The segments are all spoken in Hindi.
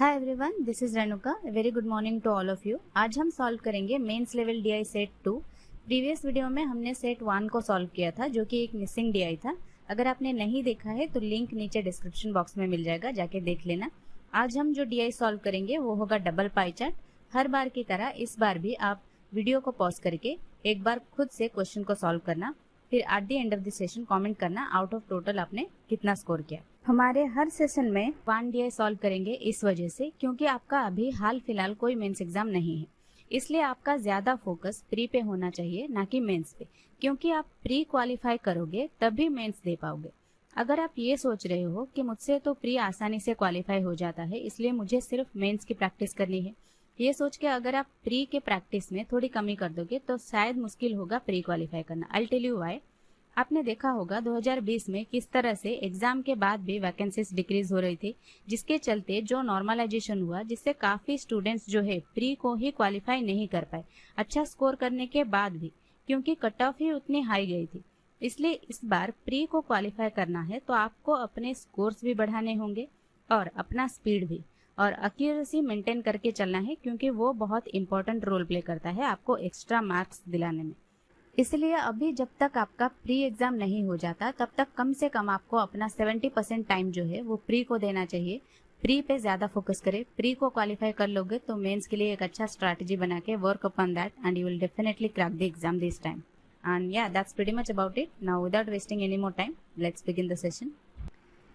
Hi everyone, this is Renuka. Very good morning to all of you. आज हम सॉल्व करेंगे mains level DI set 2। Previous video में हमने सेट 1 को सॉल्व किया था, जो कि एक मिसिंग डीआई था। अगर आपने नहीं देखा है तो लिंक नीचे डिस्क्रिप्शन बॉक्स में मिल जाएगा, जाके देख लेना। आज हम जो डीआई सॉल्व करेंगे वो होगा डबल पाई चार्ट। हर बार की तरह इस बार भी आप वीडियो को पॉज करके एक बार खुद से क्वेश्चन को सॉल्व करना, फिर at the end of the session comment करना आउट ऑफ टोटल आपने कितना स्कोर किया। हमारे हर सेशन में 1 डीआई सॉल्व करेंगे इस वजह से क्योंकि आपका अभी हाल फिलहाल कोई मेंस एग्जाम नहीं है, इसलिए आपका ज्यादा फोकस प्री पे होना चाहिए, ना कि मेंस पे। क्योंकि आप प्री क्वालिफाई करोगे तभी मेंस दे पाओगे। अगर आप ये सोच रहे हो कि मुझसे तो प्री आसानी से क्वालिफाई हो जाता है, इसलिए मुझे सिर्फ मेंस की प्रैक्टिस करनी है, ये सोच के अगर आप प्री के प्रैक्टिस में थोड़ी कमी कर दोगे तो शायद मुश्किल होगा प्री क्वालिफाई करना। I tell you why. आपने देखा होगा 2020 में किस तरह से एग्जाम के बाद भी वैकेंसीज डिक्रीज हो रही थी, जिसके चलते जो नॉर्मलाइजेशन हुआ, जिससे काफी स्टूडेंट्स जो है प्री को ही क्वालिफाई नहीं कर पाए अच्छा स्कोर करने के बाद भी, क्योंकि कट ऑफ ही उतनी हाई गई थी। इसलिए इस बार प्री को क्वालिफाई करना है तो आपको अपने स्कोर्स भी बढ़ाने होंगे और अपना स्पीड भी, और एक्यूरेसी मेंटेन करके चलना है, क्योंकि वो बहुत इंपॉर्टेंट रोल प्ले करता है आपको एक्स्ट्रा मार्क्स दिलाने में। इसलिए अभी जब तक आपका प्री एग्जाम नहीं हो जाता तब तक कम से कम आपको अपना 70% टाइम जो है वो प्री को देना चाहिए। प्री पे ज्यादा फोकस करें। प्री को क्वालिफाई कर लोगे तो मेंस के लिए एक अच्छा स्ट्रैटेजी बना के work upon that and you will definitely crack the exam this time. And yeah that's pretty much about it. Now without wasting any more time let's begin the session.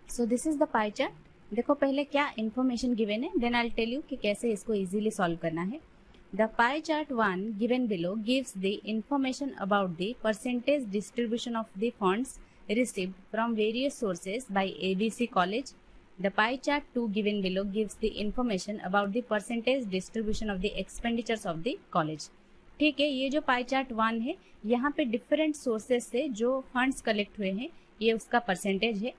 So this is the pie chart. देखो पहले क्या इन्फॉर्मेशन गिवन है, then I will tell you कि कैसे इसको इजीली सॉल्व करना है। The pie chart 1 given below gives the information about the percentage distribution of the funds received from various sources by ABC College. The pie chart 2 given below gives the information about the percentage distribution of the expenditures of the college. ठीक है, ये जो पाई चार्ट 1 है, यहाँ पे डिफरेंट सोर्सेज से जो फंड्स कलेक्ट हुए हैं ये उसका परसेंटेज है,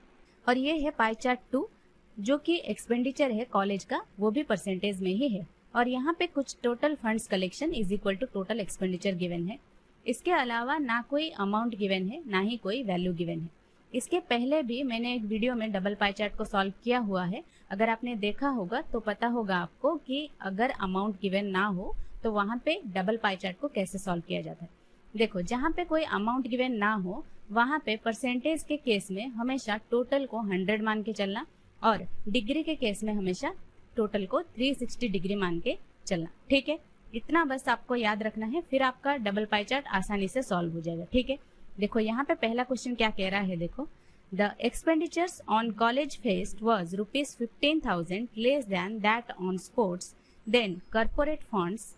और ये है पाई चार्ट 2 जो कि एक्सपेंडिचर है कॉलेज का, वो भी परसेंटेज में ही है। और यहाँ पे कुछ total funds collection is equal to total expenditure given है। इसके अलावा ना कोई अमाउंट गिवन है, ना ही कोई वैल्यू गिवन है। इसके पहले भी मैंने एक वीडियो में डबल पाई चार्ट को सॉल्व किया हुआ है, अगर आपने देखा होगा तो पता होगा आपको कि अगर अमाउंट गिवन ना हो तो वहां पे डबल पाई चार्ट को कैसे सॉल्व किया जाता है। देखो, जहां पे कोई अमाउंट गिवन ना हो वहां पे परसेंटेज के केस में हमेशा टोटल को 100 मान के चलना, और डिग्री के केस में हमेशा टोटल को 360 डिग्री मान के चलना। ठीक है, इतना बस आपको याद रखना है, फिर आपका डबल पाई चार्ट आसानी से सॉल्व हो जाएगा। ठीक है, देखो यहाँ पे पहला क्वेश्चन क्या कह रहा है। देखो, the expenditures on college fest was ₹15,000 less than that on sports, then corporate funds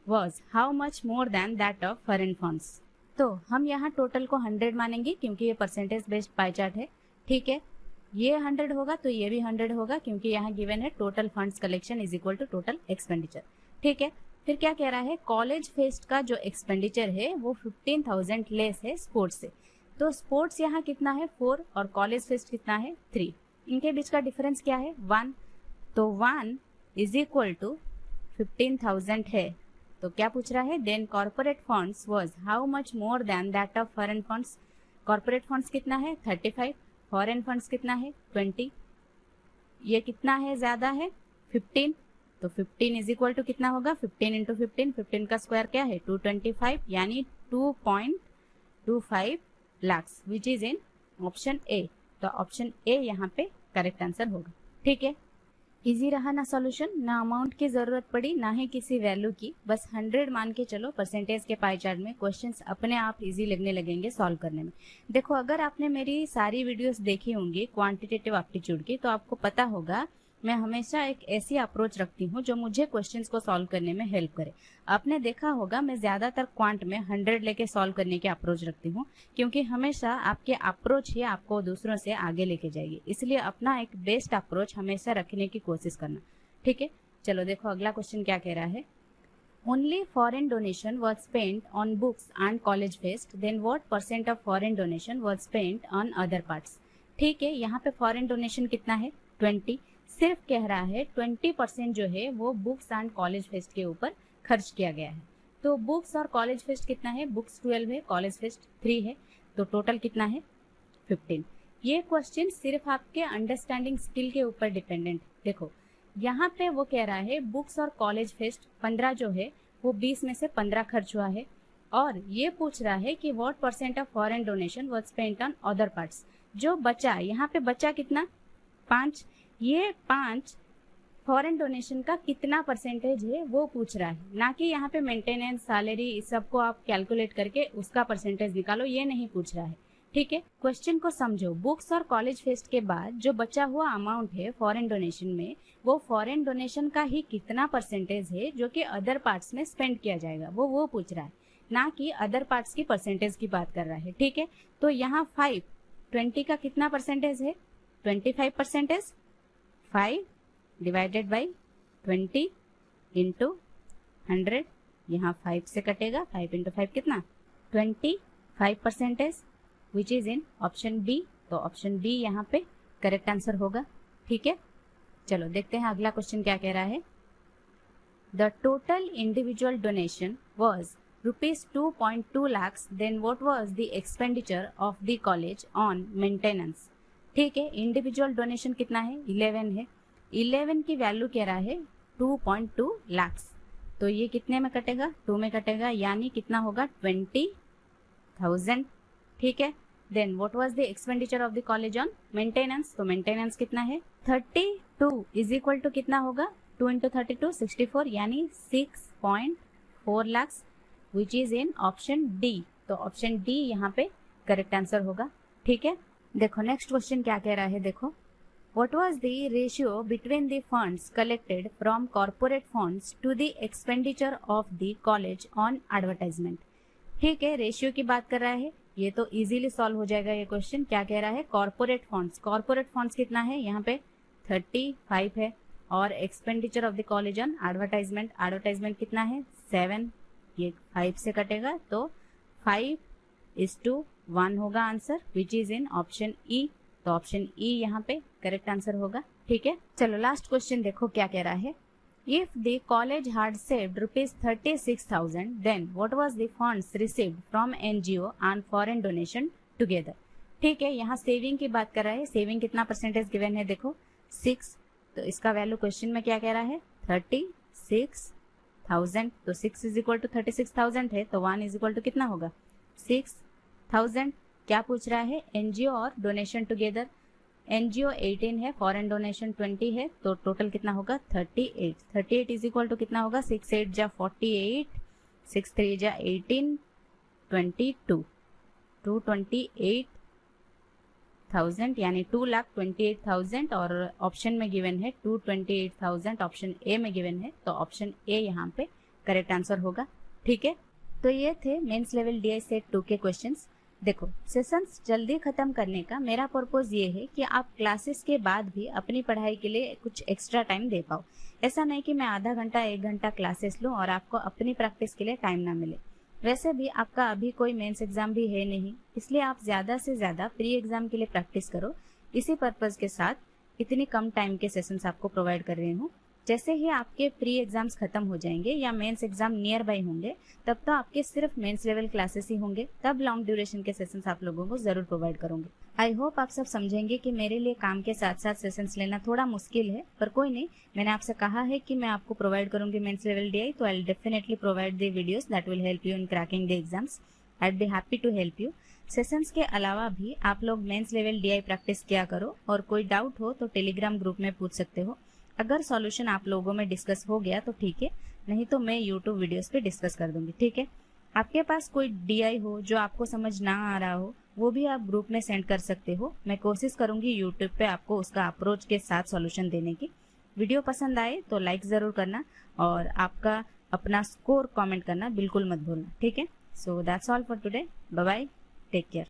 was how much more than that of foreign funds. तो हम यहाँ टोटल को 100 मानेंगे क्योंकि ये परसेंटेज बेस्ड पाई चार्ट है। ठीक है, ये 100 होगा तो ये भी 100 होगा, क्योंकि यहाँ गिवन है total funds collection is equal to total expenditure. ठीक है, फिर क्या कह रहा है, कॉलेज फेस्ट का जो एक्सपेंडिचर है वो 15,000 लेस है स्पोर्ट्स से। तो स्पोर्ट्स यहाँ कितना है 4 और कॉलेज फेस्ट कितना है 3, इनके बीच का डिफरेंस क्या है 1, तो 1 इज इक्वल टू 15,000 है। तो क्या पूछ रहा है, then corporate funds was how much more than that of foreign funds. Corporate funds कितना है 35, फॉरेन फंड्स कितना है 20, ये कितना है ज्यादा है 15, तो 15 इज इक्वल टू कितना होगा 15 इंटू 15, 15 का स्क्वायर क्या है 225, यानी 2.25 लाख विच इज इन ऑप्शन ए। तो ऑप्शन ए यहाँ पे करेक्ट आंसर होगा। ठीक है, इजी रहा ना सॉल्यूशन, ना अमाउंट की जरूरत पड़ी ना ही किसी वैल्यू की, बस 100 मान के चलो। परसेंटेज के पाई चार्ट में क्वेश्चंस अपने आप इजी लगने लगेंगे सॉल्व करने में। देखो, अगर आपने मेरी सारी वीडियोस देखी होंगी क्वांटिटेटिव एप्टीट्यूड की, तो आपको पता होगा मैं हमेशा एक ऐसी अप्रोच रखती हूँ जो मुझे क्वेश्चंस को सॉल्व करने में हेल्प करे। आपने देखा होगा मैं ज्यादातर क्वांट में 100 लेके सॉल्व करने की अप्रोच रखती हूँ, क्योंकि हमेशा आपकी अप्रोच ही आपको दूसरों से आगे लेके जाएगी। इसलिए अपना एक बेस्ट अप्रोच हमेशा रखने की कोशिश करना। ठीक है, चलो देखो अगला क्वेश्चन क्या कह रहा है। Only foreign donation was spent on books and college fest, then what percent of foreign donation was spent on other parts. ठीक है, यहाँ पे फॉरेन डोनेशन कितना है 20, सिर्फ कह रहा है 20% जो है वो बुक्स एंड कॉलेज फेस्ट के ऊपर खर्च किया गया है। तो बुक्स और कॉलेज फेस्ट कितना है, बुक्स 12 है, कॉलेज फेस्ट 3 है, तो टोटल कितना है 15। ये क्वेश्चन सिर्फ आपके अंडरस्टैंडिंग स्किल के ऊपर डिपेंडेंट। देखो, यहाँ पे वो कह रहा है बुक्स और कॉलेज फेस्ट 15 जो है वो 20 में से 15 खर्च हुआ है, और ये पूछ रहा है कि what percent of foreign donation was spent on other parts. जो बचा, यहाँ पे बचा कितना, 5, ये 5 फॉरेन डोनेशन का कितना परसेंटेज है वो पूछ रहा है, ना कि यहाँ पे मेंटेनेंस, सैलरी, इस सबको आप कैलकुलेट करके उसका परसेंटेज निकालो, ये नहीं पूछ रहा है। ठीक है, क्वेश्चन को समझो। बुक्स और कॉलेज फेस्ट के बाद जो बचा हुआ अमाउंट है फॉरेन डोनेशन में, वो फॉरेन डोनेशन का ही कितना परसेंटेज है जो कि अदर पार्ट्स में स्पेंड किया जाएगा, वो पूछ रहा है, ना कि अदर पार्ट्स की परसेंटेज की बात कर रहा है। ठीक है, तो यहाँ 20 का कितना परसेंटेज है, 25%। 5 डिवाइडेड बाई 20 इंटू 100, यहाँ 5 से कटेगा, 5 इंटू 5 कितना, 25%, which is in option B. तो ऑप्शन बी यहाँ पे करेक्ट आंसर होगा। ठीक है, चलो देखते हैं अगला क्वेश्चन क्या कह रहा है। The total individual donation was ₹2.2 lakhs, then what was the expenditure of the college on maintenance। ठीक है, इंडिविजुअल डोनेशन कितना है, 11 है, 11 की वैल्यू कह रहा है 2.2 lakhs, तो ये कितने में कटेगा, 2 में कटेगा, यानी कितना होगा, 20,000। ठीक है, then what was the expenditure of the college on maintenance, तो मेंटेनेंस कितना है, 32 इज इक्वल टू कितना होगा, 2 इंटू 32 64, यानी 6.4 lakhs, which is in option D. तो ऑप्शन डी यहाँ पे करेक्ट आंसर होगा। ठीक है, देखो नेक्स्ट क्वेश्चन क्या कह रहा है, देखो What was the ratio between the funds collected from corporate funds to the expenditure of the college on advertisement। ठीक है, रेशियो की बात कर रहा है, ये तो इजीली सॉल्व हो जाएगा ये क्वेश्चन। क्या कह रहा है, कॉर्पोरेट फंड्स कितना है, यहाँ पे 35 है, और expenditure of the college on advertisement कितना है, 7, ये 5 से कटेगा, तो 5:1 होगा answer, which is in option E. तो ऑप्शन ई यहाँ पे करेक्ट आंसर होगा। ठीक है, चलो लास्ट क्वेश्चन देखो क्या कह रहा है। If the college had saved ₹36,000, then what was the funds received from NGO and foreign donation together। ठीक है, यहाँ सेविंग की बात कर रहा है, सेविंग कितना परसेंटेज गिवन है, देखो 6, तो इसका वैल्यू क्वेश्चन में क्या कह रहा है, 36,000, तो 6 इज इक्वल टू 36,000 है, तो 1 इज इक्वल टू कितना होगा, 6,000। क्या पूछ रहा है, एनजीओ और डोनेशन टुगेदर। एनजीओ 18 है, फॉरेन डोनेशन 20 है, तो टोटल कितना होगा, 38 इज इक्वल टू कितना होगा, 6 8 जा 48, 6 3 जा 18, 22, 228,000, यानी 2,28,000, और ऑप्शन में गिवन है 228,000, ऑप्शन ए में गिवन है, तो ऑप्शन ए यहाँ पे करेक्ट आंसर होगा। ठीक है, तो ये थे मेंस लेवल DI सेट 2 के क्वेश्चंस। देखो, सेशंस जल्दी खत्म करने का मेरा पर्पस ये है कि आप क्लासेस के बाद भी अपनी पढ़ाई के लिए कुछ एक्स्ट्रा टाइम दे पाओ। ऐसा नहीं कि मैं आधा घंटा 1 घंटा क्लासेस लूँ और आपको अपनी प्रैक्टिस के लिए टाइम ना मिले। वैसे भी आपका अभी कोई मेंस एग्जाम भी है नहीं, इसलिए आप ज्यादा से ज्यादा प्री एग्जाम के लिए प्रैक्टिस करो। इसी पर्पज के साथ इतनी कम टाइम के सेशंस आपको प्रोवाइड कर रही हूँ। जैसे ही आपके प्री एग्जाम्स खत्म हो जाएंगे या मेंस एग्जाम नियर बाय होंगे, तब तो आपके सिर्फ मेंस लेवल क्लासेस ही होंगे, तब लॉन्ग ड्यूरेशन के सेशंस आप लोगों को जरूर प्रोवाइड करूंगी। आई होप आप सब समझेंगे कि मेरे लिए काम के साथ साथ सेशंस लेना थोड़ा मुश्किल है, पर कोई नहीं, मैंने आपसे कहा है कि मैं आपको प्रोवाइड करूंगी मेंस लेवल DI, तो I definitely provide the videos that will help you in cracking the exams. I be happy to help you. Sessions के अलावा भी आप लोग मेंस लेवल DI प्रैक्टिस किया करो, और कोई डाउट हो तो टेलीग्राम ग्रुप में पूछ सकते हो। अगर सॉल्यूशन आप लोगों में डिस्कस हो गया तो ठीक है, नहीं तो मैं यूट्यूब वीडियोस पे डिस्कस कर दूंगी। ठीक है, आपके पास कोई DI हो जो आपको समझ ना आ रहा हो, वो भी आप ग्रुप में सेंड कर सकते हो। मैं कोशिश करूंगी यूट्यूब पे आपको उसका अप्रोच के साथ सॉल्यूशन देने की। वीडियो पसंद आए तो लाइक जरूर करना, और आपका अपना स्कोर कमेंट करना बिल्कुल मत भूलना। ठीक है, so that's all for today. Bye bye, take care.